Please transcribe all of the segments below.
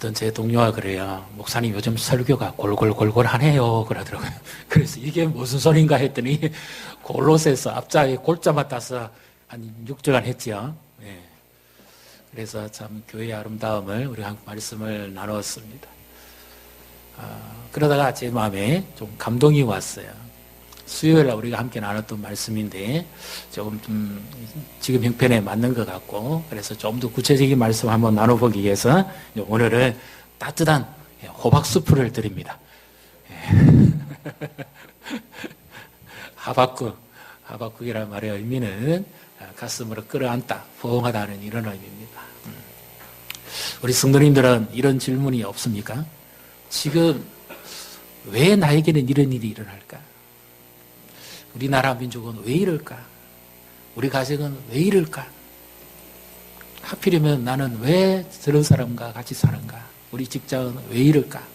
어떤 제 동료가 그래요. 목사님 요즘 설교가 골골골골하네요. 그러더라고요. 그래서 이게 무슨 소린가 했더니 골로새서 앞자에 골자만 따서 한 6절간 했죠. 예. 그래서 참 교회의 아름다움을 우리가 한 말씀을 나눴습니다. 그러다가 제 마음에 좀 감동이 왔어요. 수요일날 우리가 함께 나눴던 말씀인데 조금 좀 지금 형편에 맞는 것 같고 그래서 좀 더 구체적인 말씀 한번 나눠보기 위해서 오늘은 따뜻한 호박수프를 드립니다. 하박국이라는 말의 의미는 가슴으로 끌어안다, 포옹하다는 이런 의미입니다. 우리 성도님들은 이런 질문이 없습니까? 지금 왜 나에게는 이런 일이 일어날까? 우리나라 민족은 왜 이럴까? 우리 가정은 왜 이럴까? 하필이면 나는 왜 저런 사람과 같이 사는가? 우리 직장은 왜 이럴까?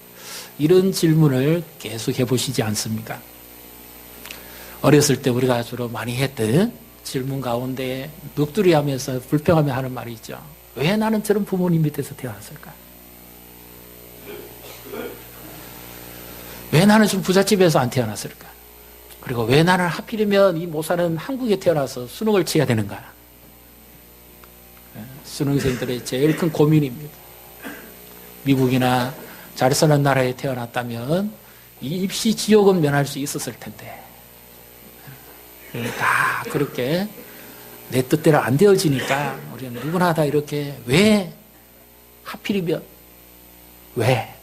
이런 질문을 계속 해보시지 않습니까? 어렸을 때 우리가 주로 많이 했던 질문 가운데 넋두리 하면서 불평하며 하는 말이 있죠. 왜 나는 저런 부모님 밑에서 태어났을까? 왜 나는 좀 부잣집에서 안 태어났을까? 그리고 왜 나는 하필이면 이 모사는 한국에 태어나서 수능을 쳐야 되는가? 수능생들의 제일 큰 고민입니다. 미국이나 잘 사는 나라에 태어났다면 이 입시 지옥은 면할 수 있었을 텐데 다 그렇게 내 뜻대로 안 되어지니까 우리는 누구나 다 이렇게 왜 하필이면 왜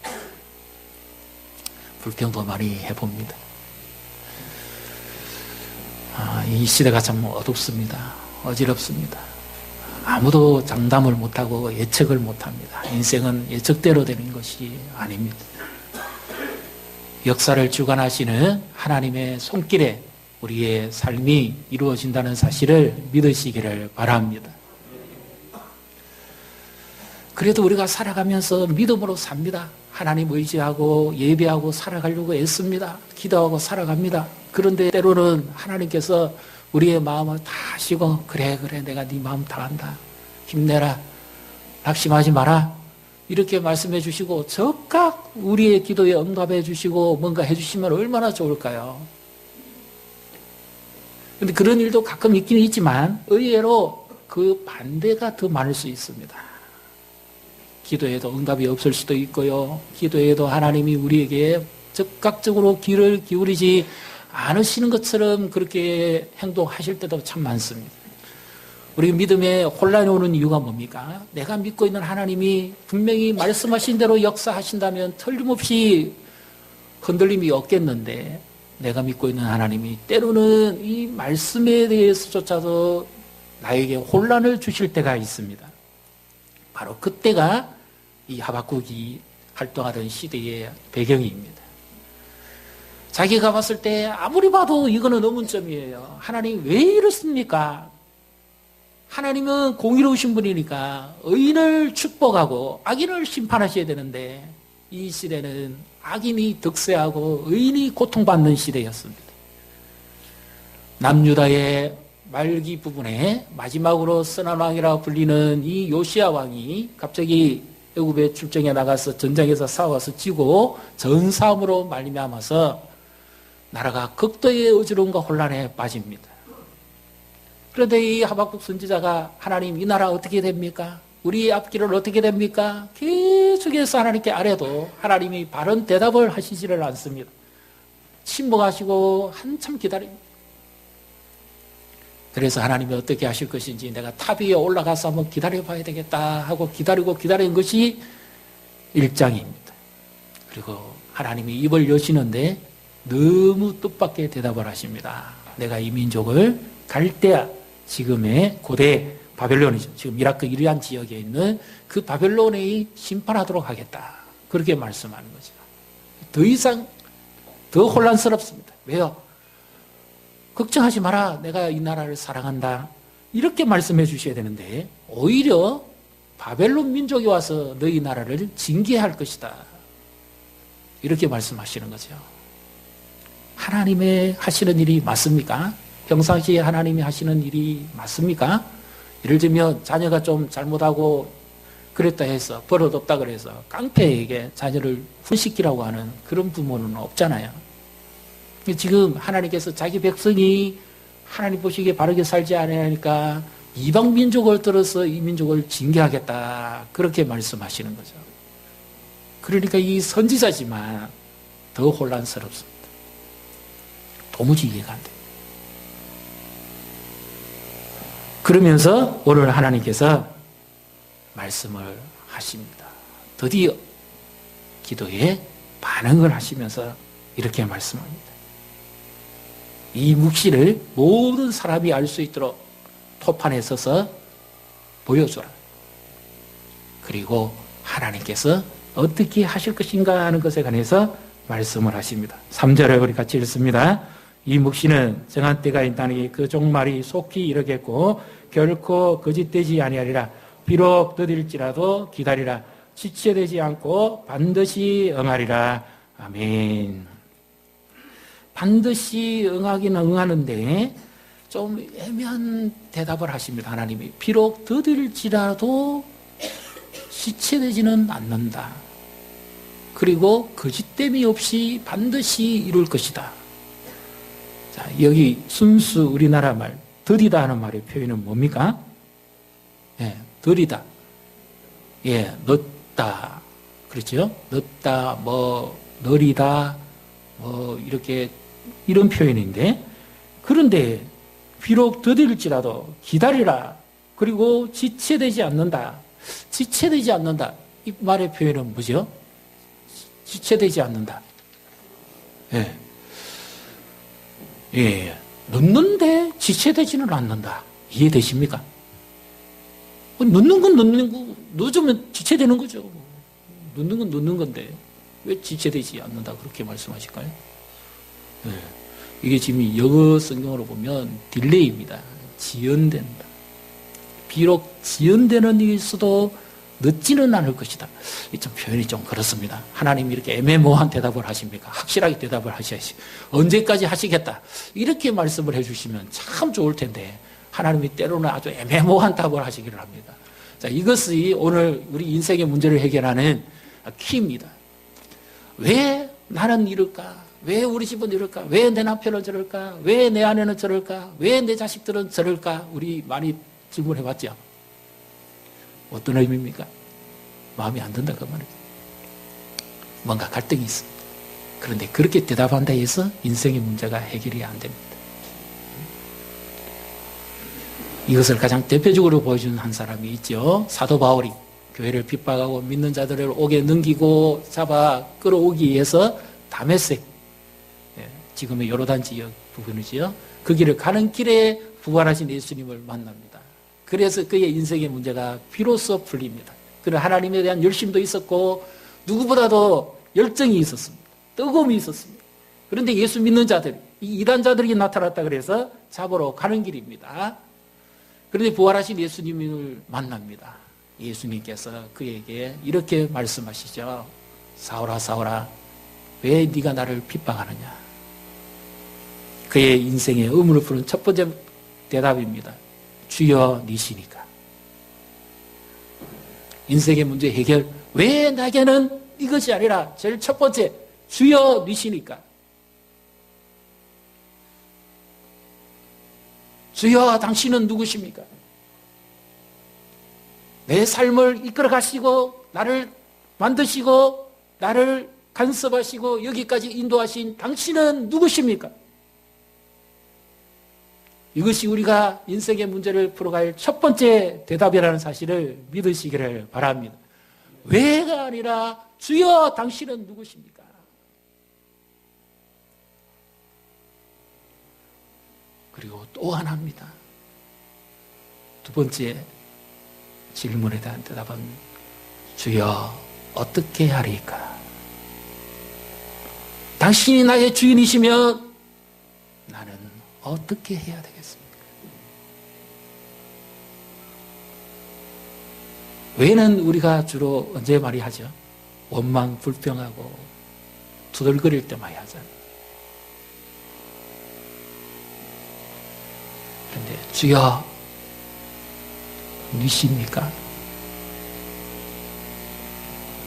불평도 많이 해봅니다. 이 시대가 참 어둡습니다. 어지럽습니다. 아무도 장담을 못하고 예측을 못합니다. 인생은 예측대로 되는 것이 아닙니다. 역사를 주관하시는 하나님의 손길에 우리의 삶이 이루어진다는 사실을 믿으시기를 바랍니다. 그래도 우리가 살아가면서 믿음으로 삽니다. 하나님 의지하고 예배하고 살아가려고 애씁니다. 기도하고 살아갑니다. 그런데 때로는 하나님께서 우리의 마음을 다 아시고 그래 내가 네 마음 다 안다. 힘내라. 낙심하지 마라. 이렇게 말씀해 주시고 즉각 우리의 기도에 응답해 주시고 뭔가 해 주시면 얼마나 좋을까요? 그런데 그런 일도 가끔 있긴 있지만 의외로 그 반대가 더 많을 수 있습니다. 기도에도 응답이 없을 수도 있고요. 기도에도 하나님이 우리에게 즉각적으로 귀를 기울이지 않으시는 것처럼 그렇게 행동하실 때도 참 많습니다. 우리 믿음에 혼란이 오는 이유가 뭡니까? 내가 믿고 있는 하나님이 분명히 말씀하신 대로 역사하신다면 틀림없이 흔들림이 없겠는데 내가 믿고 있는 하나님이 때로는 이 말씀에 대해서조차도 나에게 혼란을 주실 때가 있습니다. 바로 그때가 이 하박국이 활동하던 시대의 배경입니다. 자기가 봤을 때 아무리 봐도 이거는 의문점이에요. 하나님 왜 이렇습니까? 하나님은 공의로우신 분이니까 의인을 축복하고 악인을 심판하셔야 되는데 이 시대는 악인이 득세하고 의인이 고통받는 시대였습니다. 남유다의 말기 부분에 마지막으로 선한 왕이라 불리는 이 요시야 왕이 갑자기 애굽에 출정해 나가서 전장에서 싸워서 지고 전사함으로 말미암아서 나라가 극도의 어지러움과 혼란에 빠집니다. 그런데 이 하박국 선지자가 하나님 이 나라 어떻게 됩니까? 우리의 앞길은 어떻게 됩니까? 계속해서 하나님께 아뢰도 하나님이 바른 대답을 하시지를 않습니다. 침묵하시고 한참 기다립니다. 그래서 하나님이 어떻게 하실 것인지 내가 탑 위에 올라가서 한번 기다려봐야 되겠다 하고 기다린 것이 1장입니다. 그리고 하나님이 입을 여시는데 너무 뜻밖의 대답을 하십니다. 내가 이 민족을 갈대아, 지금의 고대 바벨론이죠. 지금 이라크 이란 지역에 있는 그 바벨론에 심판하도록 하겠다. 그렇게 말씀하는 거죠. 더 이상 더 혼란스럽습니다. 왜요? 걱정하지 마라. 내가 이 나라를 사랑한다. 이렇게 말씀해 주셔야 되는데 오히려 바벨론 민족이 와서 너희 나라를 징계할 것이다. 이렇게 말씀하시는 거죠. 하나님의 하시는 일이 맞습니까? 평상시에 하나님이 하시는 일이 맞습니까? 예를 들면 자녀가 좀 잘못하고 그랬다 해서 버릇없다 그래서 깡패에게 자녀를 훈시키라고 하는 그런 부모는 없잖아요. 지금 하나님께서 자기 백성이 하나님 보시기에 바르게 살지 않으니까 이방 민족을 들어서 이 민족을 징계하겠다 그렇게 말씀하시는 거죠. 그러니까 이 선지자지만 더 혼란스럽습니다. 도무지 이해가 안 돼요. 그러면서 오늘 하나님께서 말씀을 하십니다. 드디어 기도에 반응을 하시면서 이렇게 말씀합니다. 이 묵시를 모든 사람이 알 수 있도록 토판에 서서 보여줘라. 그리고 하나님께서 어떻게 하실 것인가 하는 것에 관해서 말씀을 하십니다. 3절을 우리 같이 읽습니다. 이 묵시는 정한 때가 있다니 그 종말이 속히 이르겠고 결코 거짓되지 아니하리라. 비록 더딜지라도 기다리라. 지체되지 않고 반드시 응하리라. 아멘. 반드시 응하기는 응하는데 좀 애매한 대답을 하십니다. 하나님이 비록 더딜지라도 지체되지는 않는다. 그리고 거짓됨이 없이 반드시 이룰 것이다. 자, 여기 순수 우리나라 말 더디다 하는 말의 표현은 뭡니까? 예, 더디다. 예, 늦다. 그렇죠? 늦다, 느리다, 이렇게 이런 표현인데 그런데 비록 더딜지라도 기다리라. 그리고 지체되지 않는다. 지체되지 않는다. 이 말의 표현은 뭐죠? 지체되지 않는다. 예. 예. 늦는데 지체되지는 않는다. 이해되십니까? 늦는 건 늦는 거, 늦으면 지체되는 거죠. 늦는 건 늦는 건데, 왜 지체되지 않는다. 그렇게 말씀하실까요? 예. 이게 지금 영어 성경으로 보면 딜레이입니다. 지연된다. 비록 지연되는 일일 수도 늦지는 않을 것이다. 좀 표현이 좀 그렇습니다. 하나님이 이렇게 애매모호한 대답을 하십니까? 확실하게 대답을 하셔야지. 언제까지 하시겠다. 이렇게 말씀을 해주시면 참 좋을 텐데 하나님이 때로는 아주 애매모호한 답을 하시기를 합니다. 자, 이것이 오늘 우리 인생의 문제를 해결하는 키입니다. 왜 나는 이럴까? 왜 우리 집은 이럴까? 왜 내 남편은 저럴까? 왜 내 아내는 저럴까? 왜 내 자식들은 저럴까? 우리 많이 질문해봤죠. 어떤 의미입니까? 마음에 안 든다 그 말이죠. 뭔가 갈등이 있습니다. 그런데 그렇게 대답한다 해서 인생의 문제가 해결이 안 됩니다. 이것을 가장 대표적으로 보여주는 한 사람이 있죠. 사도 바울이 교회를 핍박하고 믿는 자들을 옥에 넘기고 잡아 끌어오기 위해서 다메섹, 지금의 요르단 지역 부분이지요. 그 길을 가는 길에 부활하신 예수님을 만납니다. 그래서 그의 인생의 문제가 비로소 풀립니다. 그는 하나님에 대한 열심도 있었고 누구보다도 열정이 있었습니다. 뜨거움이 있었습니다. 그런데 예수 믿는 자들, 이 이단자들이 나타났다 그래서 잡으러 가는 길입니다. 그런데 부활하신 예수님을 만납니다. 예수님께서 그에게 이렇게 말씀하시죠. 사울아 사울아 왜 네가 나를 핍박하느냐. 그의 인생의 의문을 푸는 첫 번째 대답입니다. 주여 니시니까. 인생의 문제 해결 왜 나에게는 이것이 아니라 제일 첫 번째 주여 니시니까. 주여 당신은 누구십니까? 내 삶을 이끌어 가시고 나를 만드시고 나를 간섭하시고 여기까지 인도하신 당신은 누구십니까? 이것이 우리가 인생의 문제를 풀어갈 첫 번째 대답이라는 사실을 믿으시기를 바랍니다. 왜가 아니라 주여 당신은 누구십니까? 그리고 또 하나입니다. 두 번째 질문에 대한 대답은 주여 어떻게 하리까? 당신이 나의 주인이시면 나는 어떻게 해야 되겠습니까? 왜는 우리가 주로 언제 많이 하죠? 원망 불평하고 투덜거릴 때 많이 하잖아요. 그런데 주여 니십니까?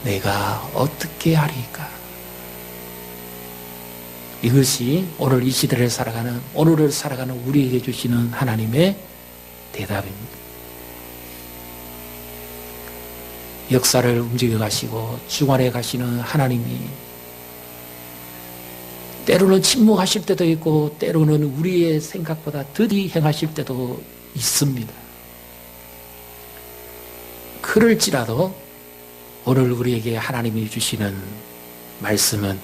내가 어떻게 하리까? 이것이 오늘 이 시대를 살아가는, 오늘을 살아가는 우리에게 주시는 하나님의 대답입니다. 역사를 움직여 가시고 주관해 가시는 하나님이 때로는 침묵하실 때도 있고 때로는 우리의 생각보다 더디 행하실 때도 있습니다. 그럴지라도 오늘 우리에게 하나님이 주시는 말씀은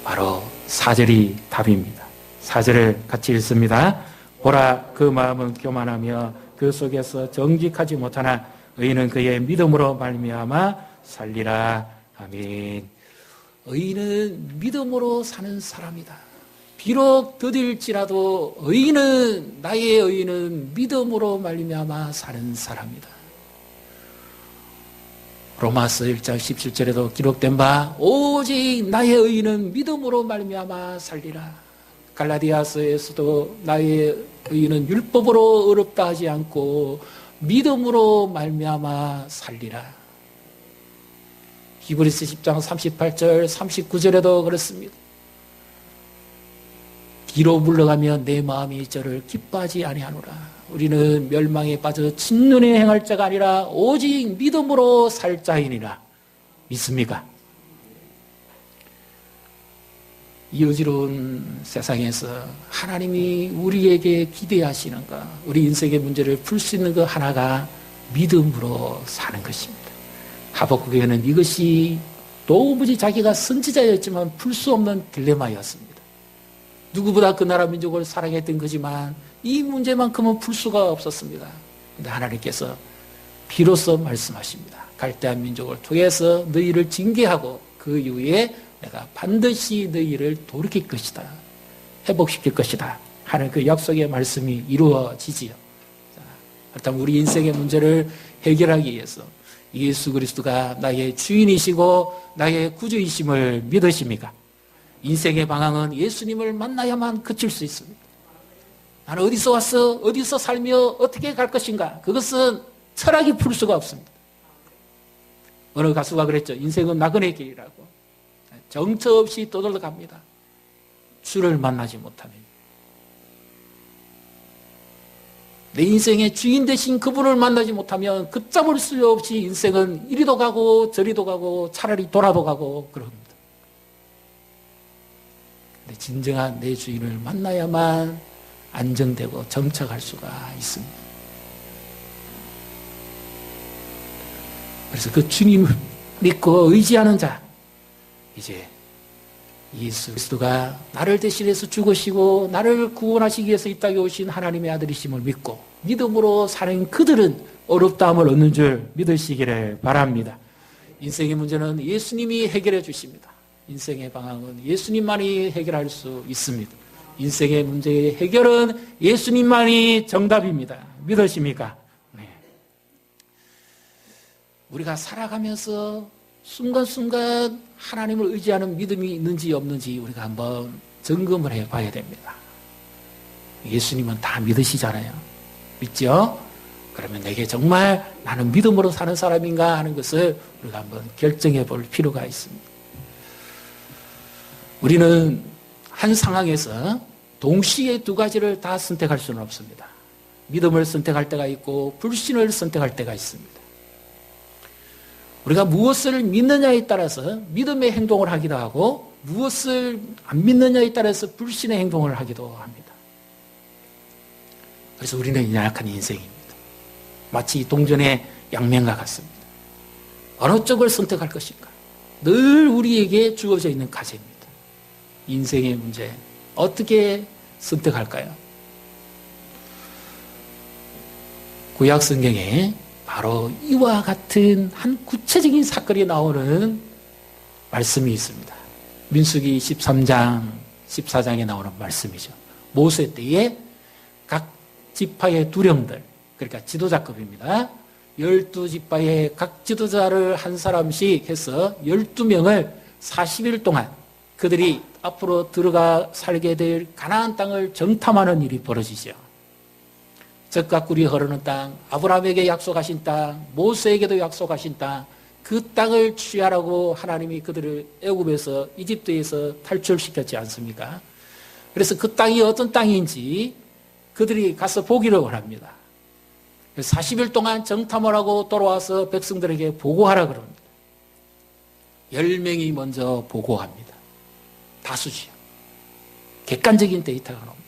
바로 4절이 답입니다. 4절을 같이 읽습니다. 보라, 그 마음은 교만하며 그 속에서 정직하지 못하나 의인은 그의 믿음으로 말미암아 살리라. 아멘. 의인은 믿음으로 사는 사람이다. 비록 더딜지라도 나의 의인은 믿음으로 말미암아 사는 사람이다. 로마서 1장 17절에도 기록된 바 오직 나의 의인은 믿음으로 말미암아 살리라. 갈라디아서에서도 나의 의인은 율법으로 어렵다 하지 않고 믿음으로 말미암아 살리라. 히브리서 10장 38절 39절에도 그렇습니다. 뒤로 물러가면 내 마음이 저를 기뻐하지 아니하노라. 우리는 멸망에 빠져 진눈에 행할 자가 아니라 오직 믿음으로 살 자이니라. 믿습니까? 이 어지러운 세상에서 하나님이 우리에게 기대하시는가, 우리 인생의 문제를 풀 수 있는 그 하나가 믿음으로 사는 것입니다. 하박국에는 이것이 도무지 자기가 선지자였지만 풀 수 없는 딜레마였습니다. 누구보다 그 나라 민족을 사랑했던 거지만 이 문제만큼은 풀 수가 없었습니다. 그런데 하나님께서 비로소 말씀하십니다. 갈대한 민족을 통해서 너희를 징계하고 그 이후에 내가 반드시 너희를 돌이킬 것이다. 회복시킬 것이다. 하는 그 약속의 말씀이 이루어지지요. 일단 우리 인생의 문제를 해결하기 위해서 예수 그리스도가 나의 주인이시고 나의 구주이심을 믿으십니까? 인생의 방향은 예수님을 만나야만 그칠 수 있습니다. 나는 어디서 왔어? 어디서 살며 어떻게 갈 것인가? 그것은 철학이 풀 수가 없습니다. 어느 가수가 그랬죠. 인생은 나그네 길이라고. 정처 없이 떠돌러 갑니다. 주를 만나지 못하면. 내 인생의 주인 되신 그분을 만나지 못하면 걷잡을 수 없이 인생은 이리도 가고 저리도 가고 차라리 돌아도 가고 그럽니다. 근데 진정한 내 주인을 만나야만 안정되고 정착할 수가 있습니다. 그래서 그 주님을 믿고 의지하는 자, 이제 예수 그리스도가 나를 대신해서 죽으시고 나를 구원하시기 위해서 이 땅에 오신 하나님의 아들이심을 믿고 믿음으로 사는 그들은 어렵다함을 얻는 줄 믿으시기를 바랍니다. 인생의 문제는 예수님이 해결해 주십니다. 인생의 방향은 예수님만이 해결할 수 있습니다. 인생의 문제의 해결은 예수님만이 정답입니다. 믿으십니까? 네. 우리가 살아가면서 순간순간 하나님을 의지하는 믿음이 있는지 없는지 우리가 한번 점검을 해봐야 됩니다. 예수님은 다 믿으시잖아요. 믿죠? 그러면 내게 정말 나는 믿음으로 사는 사람인가 하는 것을 우리가 한번 결정해 볼 필요가 있습니다. 우리는 한 상황에서 동시에 두 가지를 다 선택할 수는 없습니다. 믿음을 선택할 때가 있고 불신을 선택할 때가 있습니다. 우리가 무엇을 믿느냐에 따라서 믿음의 행동을 하기도 하고 무엇을 안 믿느냐에 따라서 불신의 행동을 하기도 합니다. 그래서 우리는 연약한 인생입니다. 마치 동전의 양면과 같습니다. 어느 쪽을 선택할 것인가? 늘 우리에게 주어져 있는 과제입니다. 인생의 문제 어떻게 선택할까요? 구약 성경에 바로 이와 같은 한 구체적인 사건이 나오는 말씀이 있습니다. 민수기 13장, 14장에 나오는 말씀이죠. 모세 때에 각 지파의 두령들, 그러니까 지도자급입니다. 12지파의 각 지도자를 한 사람씩 해서 12명을 40일 동안 그들이 앞으로 들어가 살게 될 가나안 땅을 정탐하는 일이 벌어지죠. 젖과 꿀이 흐르는 땅, 아브라함에게 약속하신 땅, 모세에게도 약속하신 땅, 그 땅을 취하라고 하나님이 그들을 애굽에서 이집트에서 탈출시켰지 않습니까? 그래서 그 땅이 어떤 땅인지 그들이 가서 보기를 원합니다. 40일 동안 정탐을 하고 돌아와서 백성들에게 보고하라 그럽니다. 10명이 먼저 보고합니다. 다수지요. 객관적인 데이터가 나옵니다.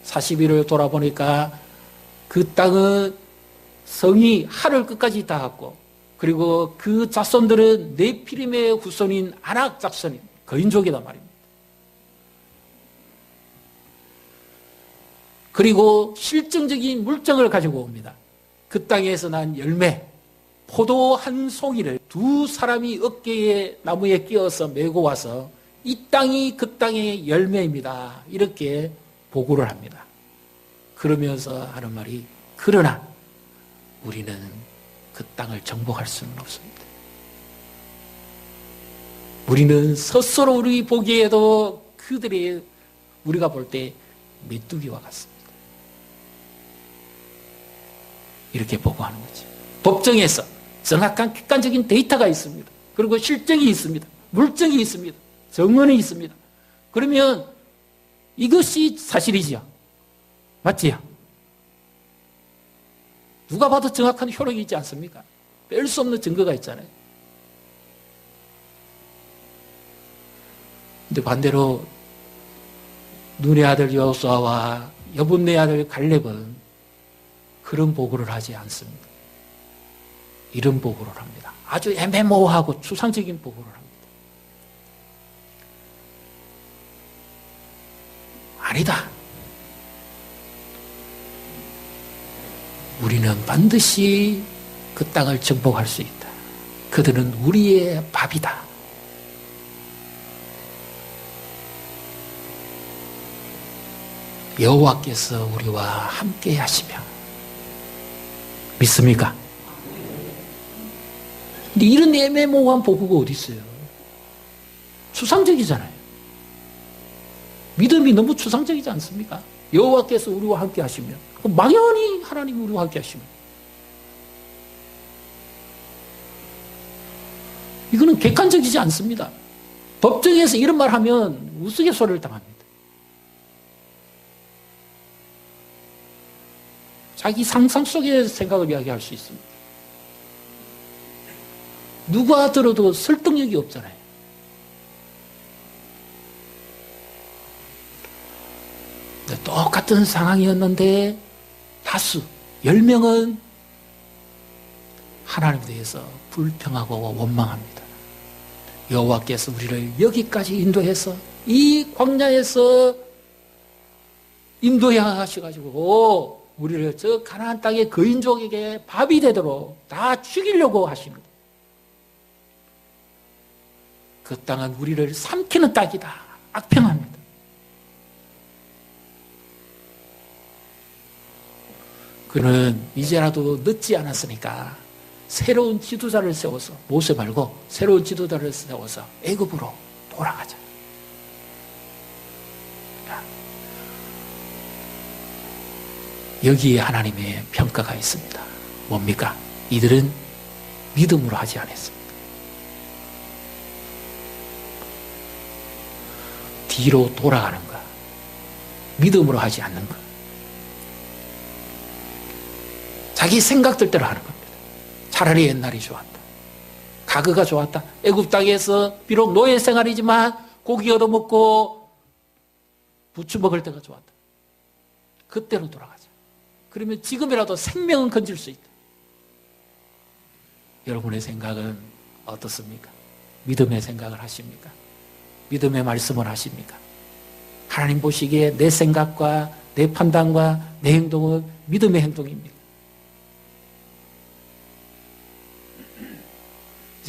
40일을 돌아보니까 그 땅은 성이 하늘 끝까지 닿았고, 그리고 그 자손들은 네피림의 후손인 아낙 자손인 거인족이란 말입니다. 그리고 실증적인 물정을 가지고 옵니다. 그 땅에서 난 열매, 포도 한 송이를 두 사람이 어깨에 나무에 끼워서 메고 와서 이 땅이 그 땅의 열매입니다. 이렇게 보고를 합니다. 그러면서 하는 말이, 그러나 우리는 그 땅을 정복할 수는 없습니다. 우리는 스스로 우리 보기에도 그들이 우리가 볼 때 메뚜기와 같습니다. 이렇게 보고하는 거죠. 법정에서 정확한 객관적인 데이터가 있습니다. 그리고 실정이 있습니다. 물정이 있습니다. 정언이 있습니다. 그러면 이것이 사실이지요. 맞지요? 누가 봐도 정확한 효력이 있지 않습니까? 뺄 수 없는 증거가 있잖아요. 근데 반대로 눈의 아들 여호수아와 여분네 아들 갈렙은 그런 보고를 하지 않습니다. 이런 보고를 합니다. 아주 애매모호하고 추상적인 보고를 합니다. 아니다. 우리는 반드시 그 땅을 정복할 수 있다. 그들은 우리의 밥이다. 여호와께서 우리와 함께 하시며. 믿습니까? 근데 이런 애매모호한 보고가 어디 있어요? 추상적이잖아요. 믿음이 너무 추상적이지 않습니까? 여호와께서 우리와 함께 하시며, 막연히 하나님이 우리와 함께 하시며, 이거는 객관적이지 않습니다. 법정에서 이런 말 하면 우스갯소리를 당합니다. 자기 상상 속의 생각을 이야기할 수 있습니다. 누가 들어도 설득력이 없잖아요. 똑같은 상황이었는데 다수 10명은 하나님에 대해서 불평하고 원망합니다. 여호와께서 우리를 여기까지 인도해서 이 광야에서 인도해 하셔가지고 우리를 저 가나안 땅의 거인족에게 밥이 되도록 다 죽이려고 하십니다. 그 땅은 우리를 삼키는 땅이다. 악평합니다. 그는 이제라도 늦지 않았으니까 새로운 지도자를 세워서, 모세 말고 새로운 지도자를 세워서 애굽으로 돌아가자. 여기에 하나님의 평가가 있습니다. 뭡니까? 이들은 믿음으로 하지 않았습니다. 뒤로 돌아가는 것, 믿음으로 하지 않는 것, 자기 생각들대로 하는 겁니다. 차라리 옛날이 좋았다. 가그가 좋았다. 애굽 땅에서 비록 노예 생활이지만 고기 얻어먹고 부추 먹을 때가 좋았다. 그때로 돌아가자. 그러면 지금이라도 생명은 건질 수 있다. 여러분의 생각은 어떻습니까? 믿음의 생각을 하십니까? 믿음의 말씀을 하십니까? 하나님 보시기에 내 생각과 내 판단과 내 행동은 믿음의 행동입니까?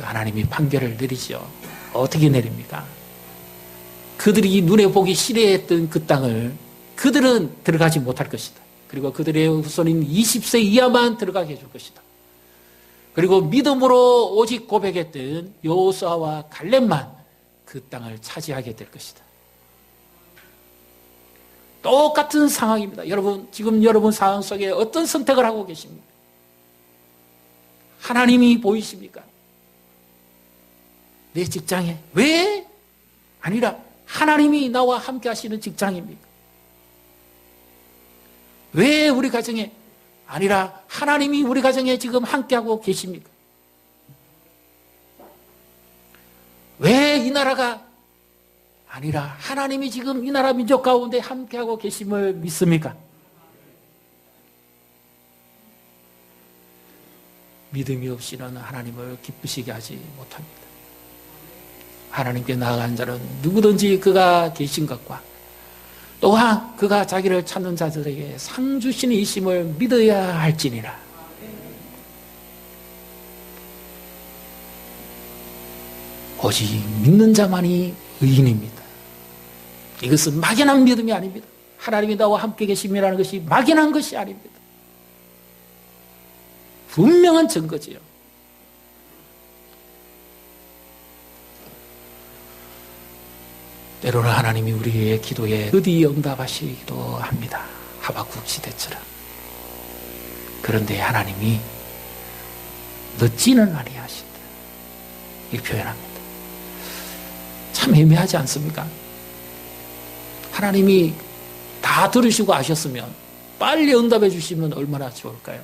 하나님이 판결을 내리죠. 어떻게 내립니까? 그들이 눈에 보기 싫어했던 그 땅을 그들은 들어가지 못할 것이다. 그리고 그들의 후손인 20세 이하만 들어가게 해줄 것이다. 그리고 믿음으로 오직 고백했던 여호수아와 갈렙만 그 땅을 차지하게 될 것이다. 똑같은 상황입니다. 여러분, 지금 여러분 상황 속에 어떤 선택을 하고 계십니까? 하나님이 보이십니까? 내 직장에. 왜? 아니라 하나님이 나와 함께 하시는 직장입니까? 왜 우리 가정에? 아니라 하나님이 우리 가정에 지금 함께하고 계십니까? 왜 이 나라가? 아니라 하나님이 지금 이 나라 민족 가운데 함께하고 계심을 믿습니까? 믿음이 없이는 하나님을 기쁘시게 하지 못합니다. 하나님께 나아간 자는 누구든지 그가 계신 것과 또한 그가 자기를 찾는 자들에게 상 주시는 이심을 믿어야 할지니라. 오직 믿는 자만이 의인입니다. 이것은 막연한 믿음이 아닙니다. 하나님이 나와 함께 계심이라는 것이 막연한 것이 아닙니다. 분명한 증거지요. 때로는 하나님이 우리의 기도에 더디 응답하시기도 합니다. 하박국 시대처럼. 그런데 하나님이 늦지는 아니하신다. 이렇게 표현합니다. 참 애매하지 않습니까? 하나님이 다 들으시고 아셨으면 빨리 응답해 주시면 얼마나 좋을까요?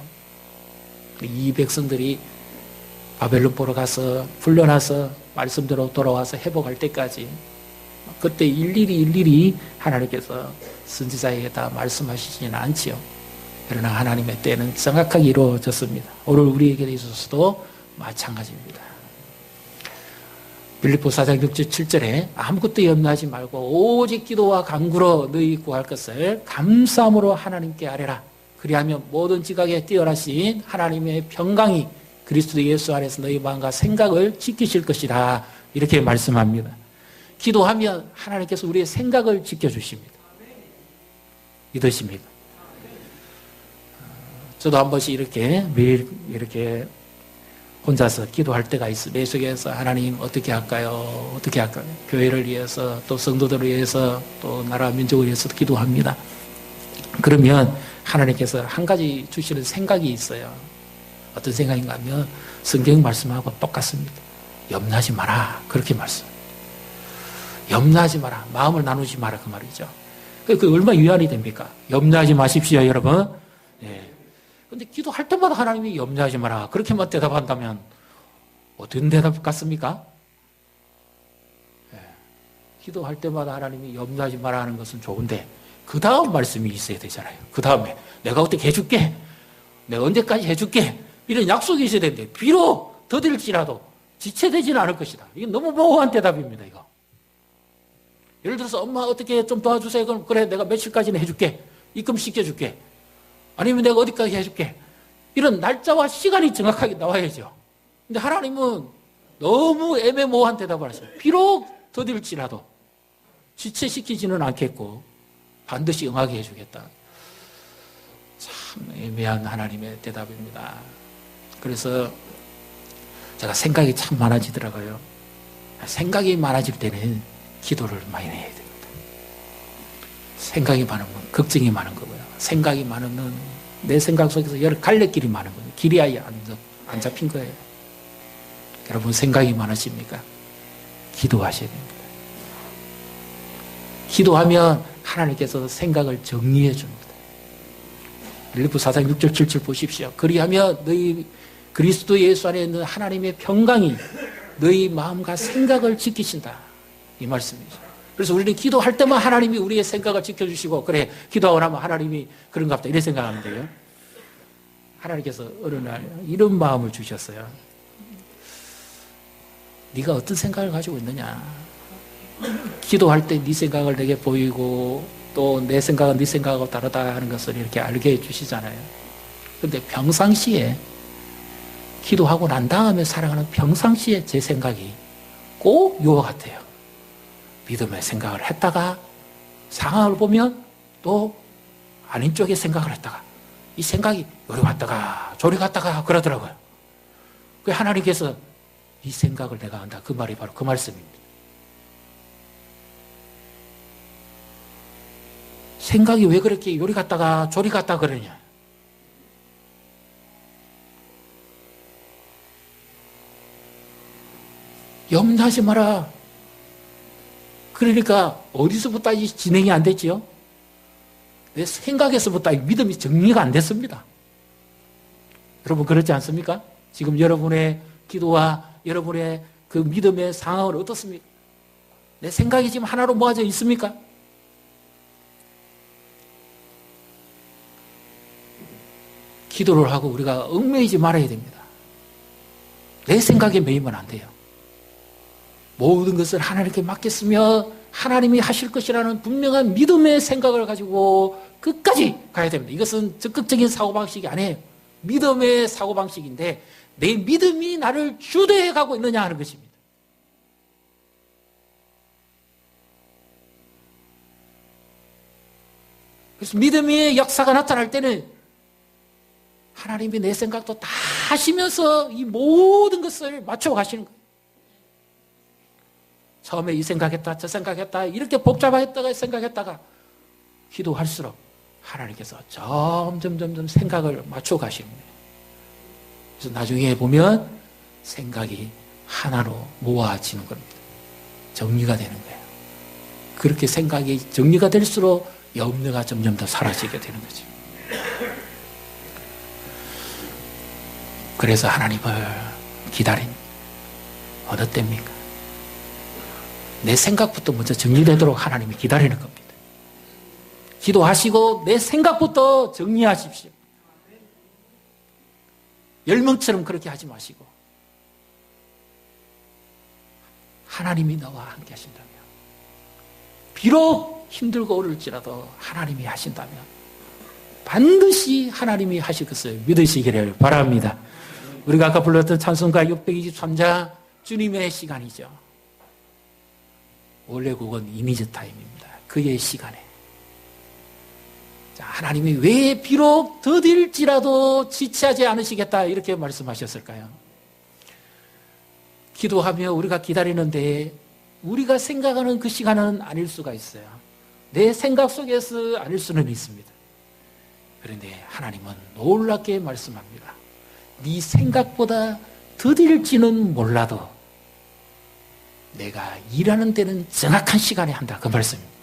이 백성들이 바벨론 보러 가서 풀려나서 말씀대로 돌아와서 회복할 때까지 그때 일일이 하나님께서 선지자에게 다 말씀하시지는 않지요. 그러나 하나님의 때는 정확하게 이루어졌습니다. 오늘 우리에게 있어서도 마찬가지입니다. 빌립보 4장 6절 7절에 아무것도 염려하지 말고 오직 기도와 간구로 너희 구할 것을 감사함으로 하나님께 아뢰라. 그리하면 모든 지각에 뛰어나신 하나님의 평강이 그리스도 예수 안에서 너희 마음과 생각을 지키실 것이라. 이렇게 말씀합니다. 기도하면 하나님께서 우리의 생각을 지켜주십니다. 믿으십니까? 저도 한 번씩 이렇게 매일 이렇게 혼자서 기도할 때가 있어요. 내 속에서 하나님 어떻게 할까요? 어떻게 할까요? 교회를 위해서 또 성도들을 위해서 또 나라 민족을 위해서 기도합니다. 그러면 하나님께서 한 가지 주시는 생각이 있어요. 어떤 생각인가 하면 성경 말씀하고 똑같습니다. 염려하지 마라. 그렇게 말씀. 염려하지 마라. 마음을 나누지 마라. 그 말이죠. 그 얼마나 위안이 됩니까? 염려하지 마십시오, 여러분. 예. 근데 기도할 때마다 하나님이 염려하지 마라. 그렇게만 대답한다면 어떤 대답 같습니까? 예. 기도할 때마다 하나님이 염려하지 마라 하는 것은 좋은데 그 다음 말씀이 있어야 되잖아요. 그 다음에 내가 어떻게 해줄게. 내가 언제까지 해줄게. 이런 약속이 있어야 되는데 비록 더딜지라도 지체되지는 않을 것이다. 이게 너무 모호한 대답입니다. 이거. 예를 들어서 엄마 어떻게 좀 도와주세요. 그럼 그래 내가 며칠까지는 해줄게. 입금 시켜줄게. 아니면 내가 어디까지 해줄게. 이런 날짜와 시간이 정확하게 나와야죠. 근데 하나님은 너무 애매모호한 대답을 하세요. 비록 더딜지라도 지체시키지는 않겠고 반드시 응하게 해주겠다. 참 애매한 하나님의 대답입니다. 그래서 제가 생각이 참 많아지더라고요. 생각이 많아질 때는 기도를 많이 해야 됩니다. 생각이 많으면 걱정이 많은 거고요. 생각이 많으면 내 생각 속에서 여러 갈래길이 많은 거예요. 길이 아예 안 잡힌 거예요. 여러분 생각이 많으십니까? 기도하셔야 됩니다. 기도하면 하나님께서 생각을 정리해 줍니다. 빌립보 4장 6절 7절 보십시오. 그리하면 너희 그리스도 예수 안에 있는 하나님의 평강이 너희 마음과 생각을 지키신다. 이 말씀이죠. 그래서 우리는 기도할 때만 하나님이 우리의 생각을 지켜주시고 그래 기도하고 나면 하나님이 그런가 보다 이렇게 생각하면 돼요. 하나님께서 어느 날 이런 마음을 주셨어요. 네가 어떤 생각을 가지고 있느냐. 기도할 때 네 생각을 내게 보이고 또 내 생각은 네 생각하고 다르다 하는 것을 이렇게 알게 해주시잖아요. 그런데 평상시에 기도하고 난 다음에 살아가는 평상시에 제 생각이 꼭 요와 같아요. 믿음의 생각을 했다가 상황을 보면 또 아닌 쪽에 생각을 했다가 이 생각이 요리 갔다가 저리 갔다가 그러더라고요. 그 하나님께서 이 생각을 내가 한다. 그 말이 바로 그 말씀입니다. 생각이 왜 그렇게 요리 갔다가 저리 갔다가 그러냐. 염려하지 마라. 그러니까 어디서부터 진행이 안 됐지요? 내 생각에서부터 믿음이 정리가 안 됐습니다. 여러분 그렇지 않습니까? 지금 여러분의 기도와 여러분의 그 믿음의 상황은 어떻습니까? 내 생각이 지금 하나로 모아져 있습니까? 기도를 하고 우리가 얽매이지 말아야 됩니다. 내 생각에 매이면 안 돼요. 모든 것을 하나님께 맡겼으며 하나님이 하실 것이라는 분명한 믿음의 생각을 가지고 끝까지 가야 됩니다. 이것은 적극적인 사고방식이 아니에요. 믿음의 사고방식인데 내 믿음이 나를 주도해 가고 있느냐 하는 것입니다. 그래서 믿음의 역사가 나타날 때는 하나님이 내 생각도 다 하시면서 이 모든 것을 맞춰 가시는 거예요. 처음에 이 생각했다, 저 생각했다, 이렇게 복잡했다가 생각했다가 기도할수록 하나님께서 점점 생각을 맞춰 가시는 거예요. 그래서 나중에 보면 생각이 하나로 모아지는 겁니다. 정리가 되는 거예요. 그렇게 생각이 정리가 될수록 염려가 점점 더 사라지게 되는 거죠. 그래서 하나님을 기다린 어느 때입니까? 내 생각부터 먼저 정리되도록 하나님이 기다리는 겁니다. 기도하시고 내 생각부터 정리하십시오. 열명처럼 그렇게 하지 마시고 하나님이 나와 함께 하신다면 비록 힘들고 어려울지라도 하나님이 하신다면 반드시 하나님이 하실 것을 믿으시기를 바랍니다. 우리가 아까 불렀던 찬송가 623장 주님의 시간이죠. 원래 곡은 이니즈 타임입니다. 그의 시간에 자, 하나님이 왜 비록 더딜지라도 지체하지 않으시겠다 이렇게 말씀하셨을까요? 기도하며 우리가 기다리는데 우리가 생각하는 그 시간은 아닐 수가 있어요. 내 생각 속에서 아닐 수는 있습니다. 그런데 하나님은 놀랍게 말씀합니다. 네 생각보다 더딜지는 몰라도 내가 일하는 데는 정확한 시간에 한다. 그 말씀입니다.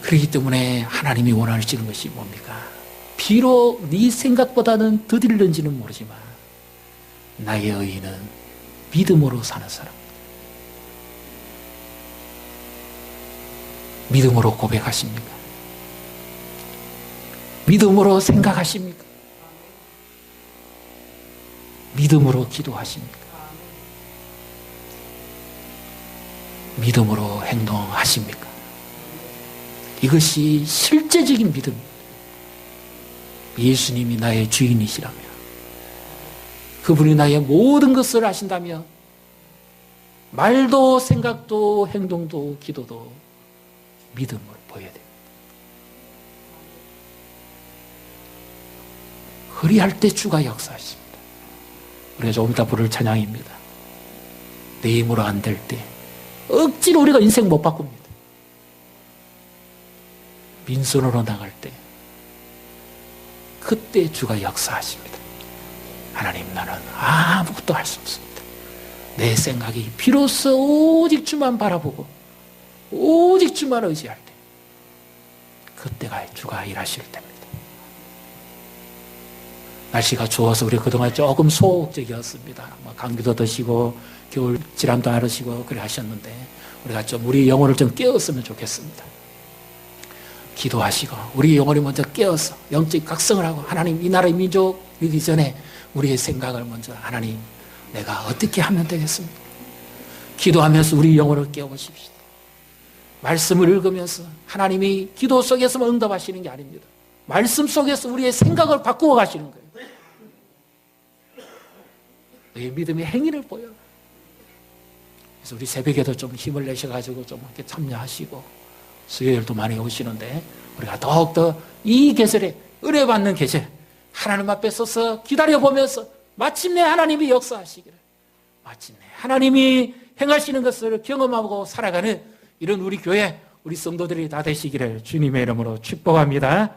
그렇기 때문에 하나님이 원하시는 것이 뭡니까? 비록 네 생각보다는 더딜는지는 모르지만 나의 의인은 믿음으로 사는 사람입니다. 믿음으로 고백하십니까? 믿음으로 생각하십니까? 믿음으로 기도하십니까? 믿음으로 행동하십니까? 이것이 실제적인 믿음입니다. 예수님이 나의 주인이시라며 그분이 나의 모든 것을 아신다며 말도 생각도 행동도 기도도 믿음을 보여야 됩니다. 그리할 때 주가 역사하십니다. 우리가 조금 이따 부를 찬양입니다. 내 힘으로 안 될 때 억지로 우리가 인생 못 바꿉니다. 빈손으로 나갈 때 그때 주가 역사하십니다. 하나님 나는 아무것도 할 수 없습니다. 내 생각이 비로소 오직 주만 바라보고 오직 주만 의지할 때 그때가 주가 일하실 때입니다. 날씨가 추워서 우리 그동안 조금 소극적이었습니다. 감기도 드시고 겨울 질환도 앓으시고 그래 하셨는데 우리가 좀 우리 영혼을 좀 깨웠으면 좋겠습니다. 기도하시고 우리 영혼이 먼저 깨어서 영적 각성을 하고 하나님 이 나라의 민족 이기 전에 우리의 생각을 먼저 하나님 내가 어떻게 하면 되겠습니까? 기도하면서 우리 영혼을 깨우십시오. 말씀을 읽으면서 하나님이 기도 속에서만 응답하시는 게 아닙니다. 말씀 속에서 우리의 생각을 바꾸어 가시는 거예요. 너의 믿음의 행위를 보여. 그래서 우리 새벽에도 좀 힘을 내셔가지고 좀 이렇게 참여하시고 수요일도 많이 오시는데 우리가 더욱더 이 계절에 은혜받는 계절 하나님 앞에 서서 기다려보면서 마침내 하나님이 역사하시기를 마침내 하나님이 행하시는 것을 경험하고 살아가는 이런 우리 교회 우리 성도들이 다 되시기를 주님의 이름으로 축복합니다.